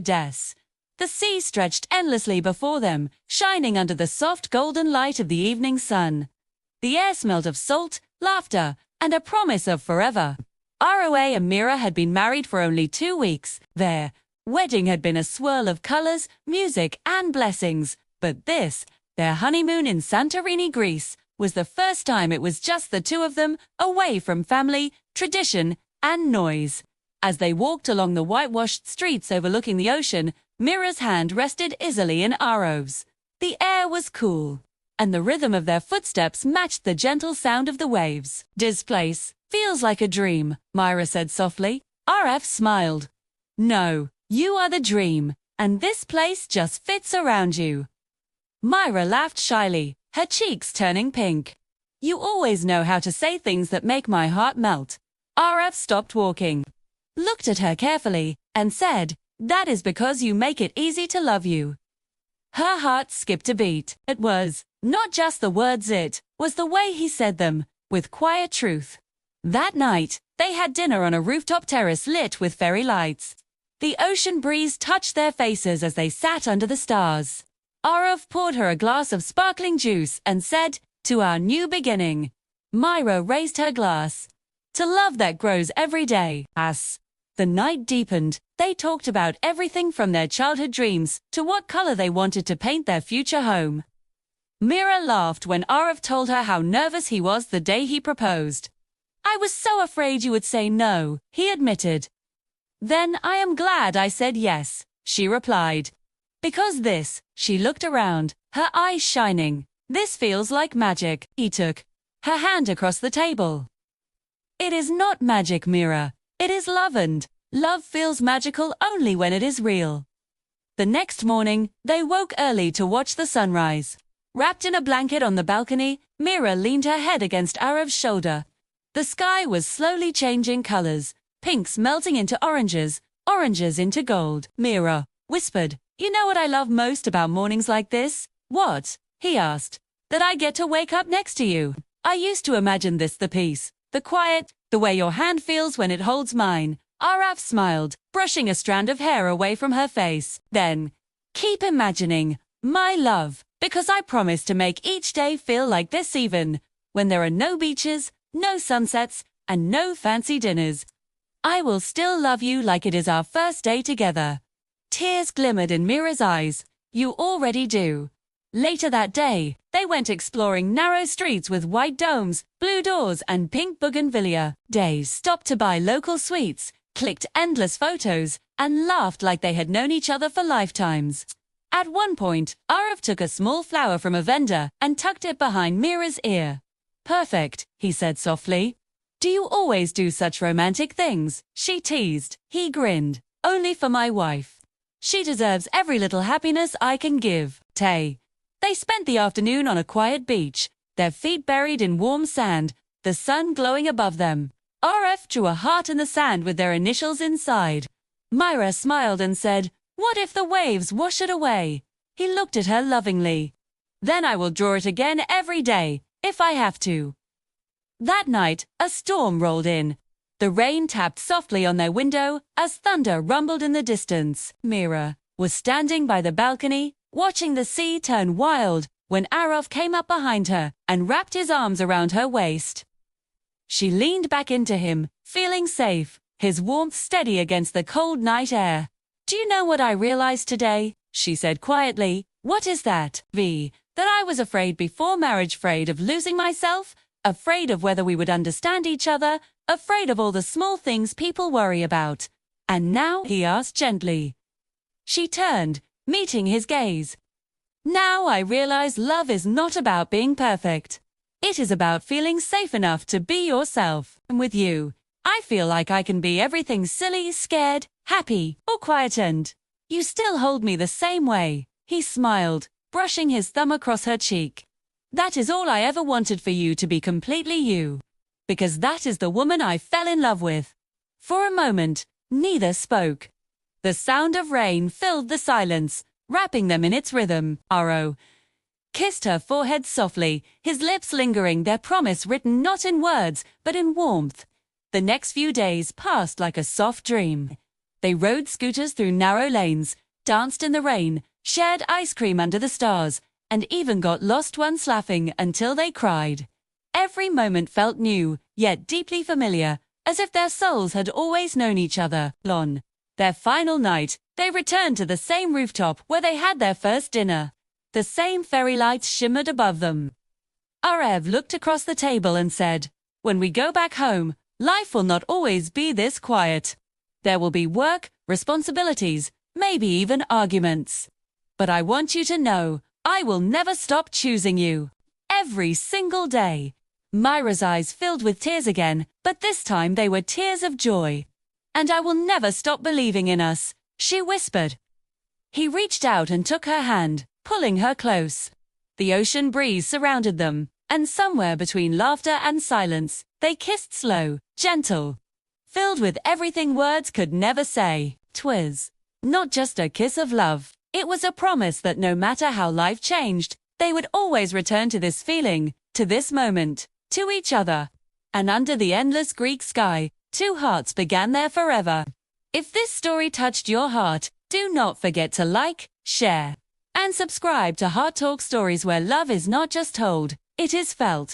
Des. The sea stretched endlessly before them, shining under the soft golden light of the evening sun. The air smelled of salt, laughter, and a promise of forever. Aarav and Mira had been married for only 2 weeks. Their wedding had been a swirl of colors, music, and blessings. But this, their honeymoon in Santorini, Greece, was the first time it was just the two of them, away from family, tradition, and noise. As they walked along the whitewashed streets overlooking the ocean, Mira's hand rested easily in Aarav's. The air was cool, and the rhythm of their footsteps matched the gentle sound of the waves. "This place feels like a dream," Mira said softly. Aarav smiled. "No, you are the dream, and this place just fits around you." Mira laughed shyly, her cheeks turning pink. "You always know how to say things that make my heart melt." Aarav stopped walking, looked at her carefully, and said, "That is because you make it easy to love you." Her heart skipped a beat. It was not just the words, it was the way he said them, with quiet truth. That night, they had dinner on a rooftop terrace lit with fairy lights. The ocean breeze touched their faces as they sat under the stars. Aarav poured her a glass of sparkling juice and said, "To our new beginning." Mira raised her glass. "To love that grows every day." As the night deepened, they talked about everything from their childhood dreams to what color they wanted to paint their future home. Mira laughed when Aarav told her how nervous he was the day he proposed. "I was so afraid you would say no," he admitted. "Then I am glad I said yes," she replied. "Because this," she looked around, her eyes shining, "this feels like magic." He took her hand across the table. "It is not magic, Mira. It is love, and love feels magical only when it is real." The next morning, they woke early to watch the sunrise. Wrapped in a blanket on the balcony, Mira leaned her head against Aarav's shoulder. The sky was slowly changing colors, pinks melting into oranges, oranges into gold. Mira whispered, "You know what I love most about mornings like this?" "What?" he asked. "That I get to wake up next to you. I used to imagine this, the peace, the quiet, the way your hand feels when it holds mine." Aarav smiled, brushing a strand of hair away from her face. "Then, keep imagining, my love, because I promise to make each day feel like this, even when there are no beaches, no sunsets, and no fancy dinners. I will still love you like it is our first day together." Tears glimmered in Mira's eyes. "You already do." Later that day, they went exploring narrow streets with white domes, blue doors, and pink bougainvillea. They stopped to buy local sweets, clicked endless photos, and laughed like they had known each other for lifetimes. At one point, Aarav took a small flower from a vendor and tucked it behind Mira's ear. "Perfect," he said softly. "Do you always do such romantic things?" she teased. He grinned. "Only for my wife. She deserves every little happiness I can give." They spent the afternoon on a quiet beach, their feet buried in warm sand, the sun glowing above them. Aarav drew a heart in the sand with their initials inside. Mira smiled and said, "What if the waves wash it away?" He looked at her lovingly. "Then I will draw it again every day, if I have to." That night, a storm rolled in. The rain tapped softly on their window as thunder rumbled in the distance. Mira was standing by the balcony, watching the sea turn wild, when Aarav came up behind her and wrapped his arms around her waist. She leaned back into him, feeling safe, his warmth steady against the cold night air. "Do you know what I realized today?" she said quietly. "What is that?" That I was afraid before marriage, afraid of losing myself, afraid of whether we would understand each other, afraid of all the small things people worry about. And now?" he asked gently. She turned, meeting his gaze. "Now I realize love is not about being perfect. It is about feeling safe enough to be yourself. And with you, I feel like I can be everything silly, scared, happy, or quiet, and you still hold me the same way." He smiled, brushing his thumb across her cheek. "That is all I ever wanted, for you to be completely you. Because that is the woman I fell in love with." For a moment, neither spoke. The sound of rain filled the silence, wrapping them in its rhythm. Aarav kissed her forehead softly, his lips lingering, their promise written not in words, but in warmth. The next few days passed like a soft dream. They rode scooters through narrow lanes, danced in the rain, shared ice cream under the stars, and even got lost once laughing until they cried. Every moment felt new, yet deeply familiar, as if their souls had always known each other. On their final night, they returned to the same rooftop where they had their first dinner. The same fairy lights shimmered above them. Aarav looked across the table and said, "When we go back home, life will not always be this quiet. There will be work, responsibilities, maybe even arguments. But I want you to know, I will never stop choosing you. Every single day." Mira's eyes filled with tears again, but this time they were tears of joy. "And I will never stop believing in us," she whispered. He reached out and took her hand, pulling her close. The ocean breeze surrounded them, and somewhere between laughter and silence, they kissed slow, gentle, filled with everything words could never say. 'Twas not just a kiss of love, it was a promise that no matter how life changed, they would always return to this feeling, to this moment, to each other. And under the endless Greek sky, two hearts began their forever. If this story touched your heart, do not forget to like, share, and subscribe to Heart Talk Stories, where love is not just told, it is felt.